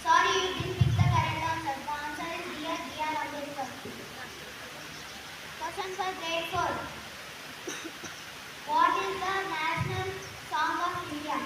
Sorry, you didn't pick the correct answer. The answer is B.R. Ambedkar. Question for grade 4. What is the national song of India?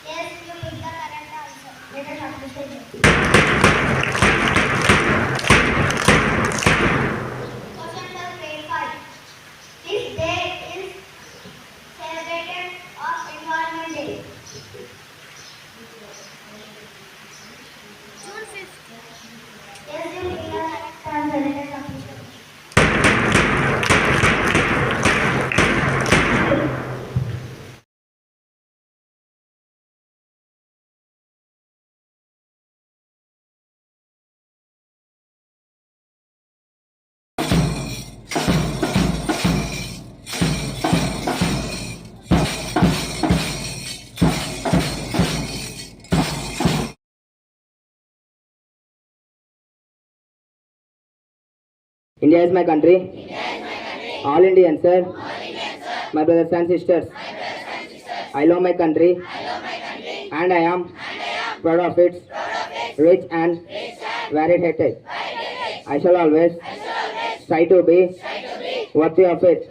Yes, you picked the correct answer. Let us appreciate it. Question for grade 5. This day is celebrated of Environment Day. June 5th. Yes, you picked the correct answer. Let us appreciate it. India is my country. All Indians, sir. My brothers and sisters. I love my country. And I am proud of its rich and varied heritage. I shall always try to be worthy of it.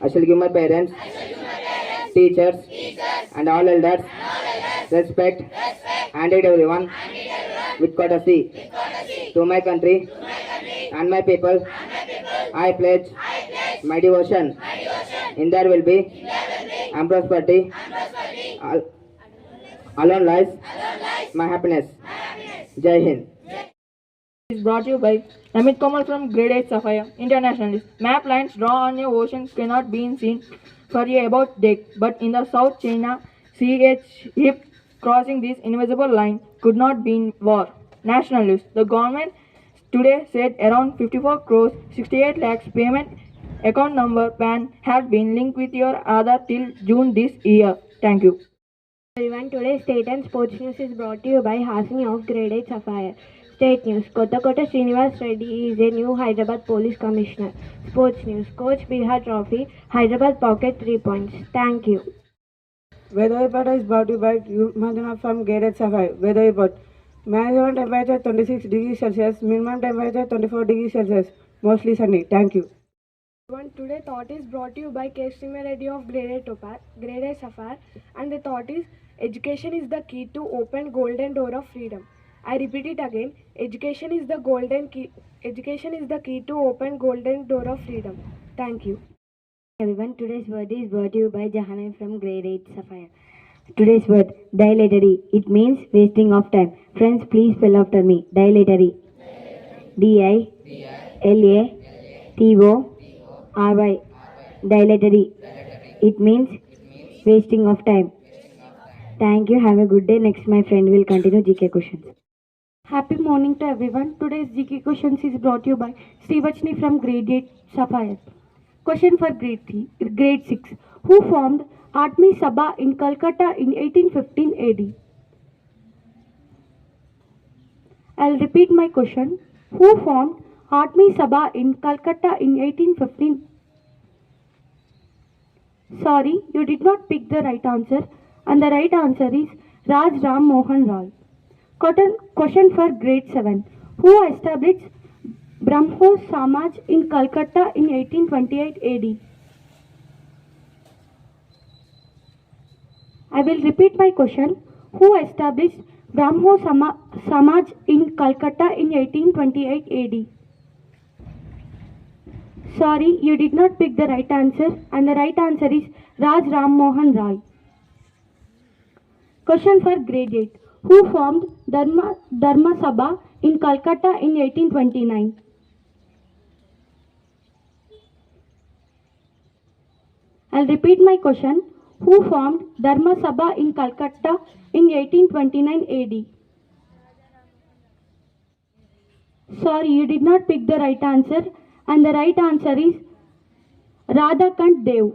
I shall give my parents, teachers, and all elders respect and aid everyone with courtesy. To my country and my people, I pledge my devotion. In there will be and prosperity. Alone lies my happiness. Jai Hind. Is brought to you by Amit Kamal from Grade 8 Sapphire, Internationalist. Map lines drawn on a ocean cannot be seen for a about deck, but in the South China Sea, a ship crossing this invisible line could not be in war. Nationalist. The government today said around 54 crores 68 lakhs payment account number PAN had been linked with your Aadhaar till June this year. Thank you. Everyone, today's State and Sports News is brought to you by Hasni of Grade 8 Sapphire. State News. Kotakota Srinivas Reddy is a new Hyderabad Police Commissioner. Sports News. Coach Bihar Trophy. Hyderabad pocket 3 points. Thank you. Weather report is brought to you by Madhuna from Grade 8 Sapphire. Weather report. Maximum temperature 26 degrees Celsius. Minimum temperature 24 degrees Celsius. Mostly sunny. Thank you. Today thought is brought to you by K. Reddy of Grade 8 Sapphire, and the thought is education is the key to open golden door of freedom. I repeat it again. Education is the key to open golden door of freedom. Thank you. Everyone, today's word is brought to you by Jahanai from Grade 8 Sapphire. Today's word, dilatory. It means wasting of time. Friends, please spell after me. Dilatory. D-I-L-A-T-O-R-Y. Dilatory. It means wasting of time. Thank you. Have a good day. Next, my friend will continue GK questions. Happy morning to everyone. Today's GK questions is brought to you by Srivachni from Grade 8 Sapphire. Question for Grade 6. Who formed Atmi Sabha in Calcutta in 1815 AD? I'll repeat my question. Who formed Atmi Sabha in Calcutta in 1815? Sorry, you did not pick the right answer, and the right answer is Raj Ram Mohan Roy. Question for Grade 7. Who established Brahmo Samaj in Calcutta in 1828 AD? I will repeat my question. Who established Brahmo Samaj in Calcutta in 1828 AD? Sorry, you did not pick the right answer, and the right answer is Raj Ram Mohan Roy. Question for Grade 8. Who formed Dharma Sabha in Calcutta in 1829? I'll repeat my question. Who formed Dharma Sabha in Calcutta in 1829 AD? Sorry, you did not pick the right answer, and the right answer is Radhakant Dev.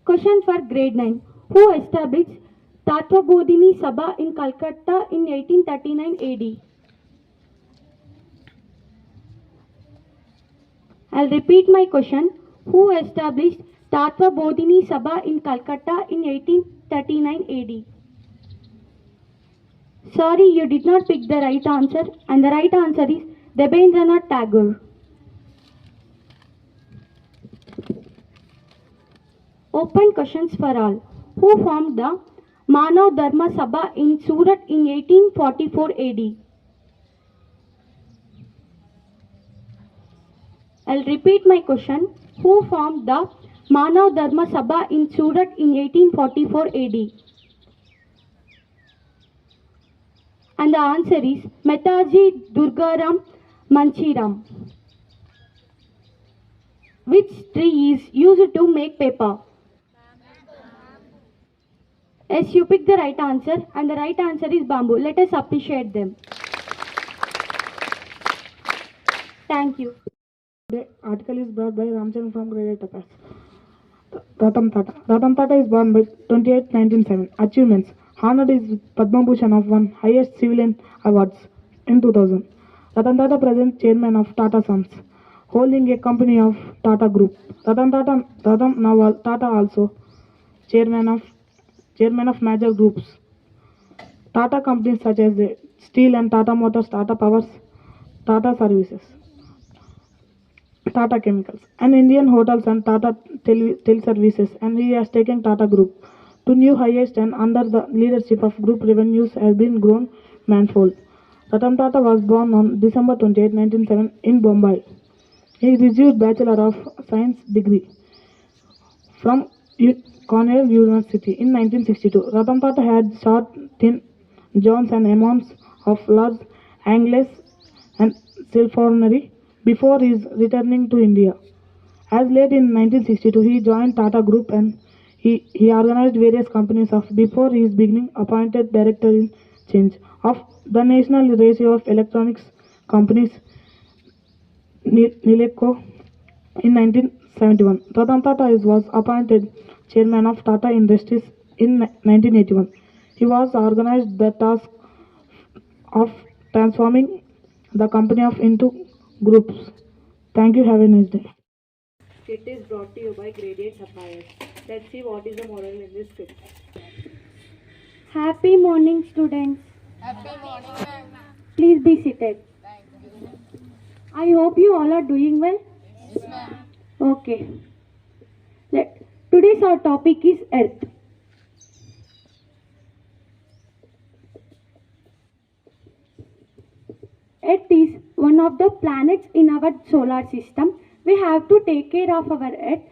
Question for Grade 9. Who established Tattva Bodhini Sabha in Calcutta in 1839 AD? I'll repeat my question. Who established Tattva Bodhini Sabha in Calcutta in 1839 AD? Sorry, you did not pick the right answer, and the right answer is Debendranath Tagore. Open questions for all. Who formed the Manav Dharma Sabha in Surat in 1844 AD? I'll repeat my question. Who formed the Manav Dharma Sabha in Surat in 1844 AD? And the answer is Mehtaji Durgaram Manchiram. Which tree is used to make paper? Yes, you picked the right answer, and the right answer is bamboo. Let us appreciate them. Thank you. The article is brought by Ramchandra from Grade 8 Tapas. Ratan Tata. Ratan Tata is born by 28 1907. Achievements. Honored is Padma Bhushan of one highest civilian awards in 2000. Ratan Tata present chairman of Tata Sons, holding a company of Tata Group. Ratan now Tata also chairman of major groups. Tata companies such as the Steel and Tata Motors, Tata Powers, Tata Services, Tata Chemicals, and Indian Hotels and Tata Teleservices, and he has taken Tata Group to new highest, and under the leadership of group revenues have been grown manifold. Ratan Tata was born on December 28, 1907 in Bombay. He received Bachelor of Science degree from Cornell University in 1962. Ratan Tata had short thin Johns and amounts of Los Angeles and California before his returning to India. As late in 1962, he joined Tata Group and he organized various companies of before his beginning appointed director in charge of the National Ratio of Electronics Companies Nileco in 1971. Ratan Tata was appointed chairman of Tata Industries in 1981. He was organized the task of transforming the company of into groups. Thank you. Have a nice day. Skit is brought to you by Gradient Sapphires. Let's see what is the moral in this skit. Happy morning, students. Please be seated. I hope you all are doing well. Okay. Today's our topic is Earth. Earth is one of the planets in our solar system. We have to take care of our Earth,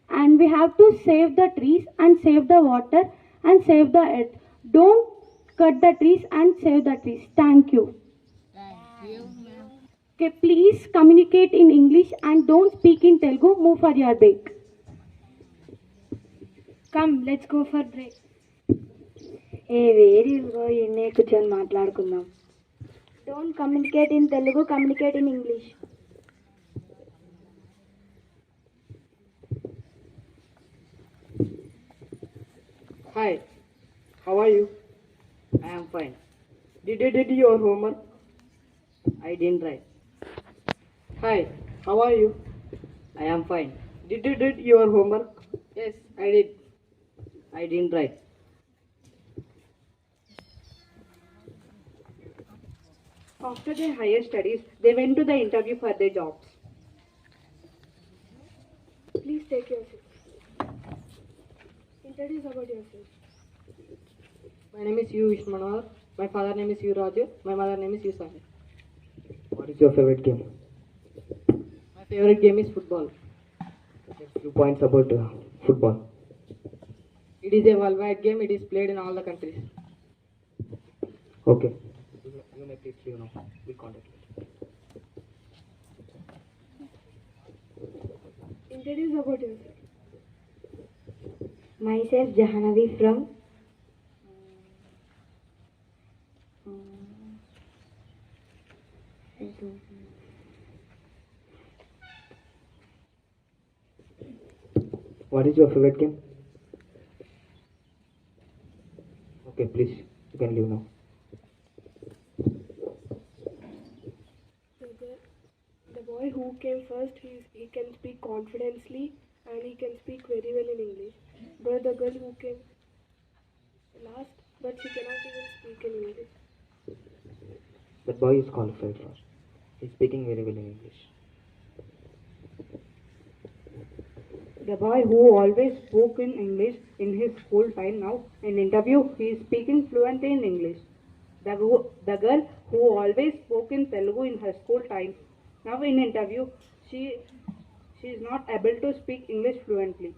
and we have to save the trees and save the water and save the Earth. Don't cut the trees and save the trees. Thank you. Okay, please communicate in English and don't speak in Telugu. Move for your break. Come, let's go for break. కూర్చొని మాట్లాడుకుందాం. Don't communicate in Telugu, communicate in English. Hi, how are you? I am fine. Did you did your homework? I didn't write. Hi, how are you? I am fine. Did you did your homework? Yes, I did. I didn't write. After their higher studies, they went to the interview for their jobs. Please take your seat. Introduce about yourself. My name is U. Ishmanor. My father name is U. Raju. My mother name is U. Sani. What is your favorite game? My favorite game is football. Just few points about football. It is a worldwide game. It is played in all the countries. Okay. You may please leave now. We'll contact you. Introduce about yourself. Myself Jahanavi from What is your favorite game? Okay, please. You can leave now. The boy who who came first, he can speak confidently and he can speak very well in English. But the girl who came last, but she cannot even speak in English. That boy is qualified. He's speaking very well in English. The boy who always spoke in English in his school time, now in interview he is speaking fluently in English. The girl who always spoke in Telugu in her school time, now in interview she is not able to speak English fluently.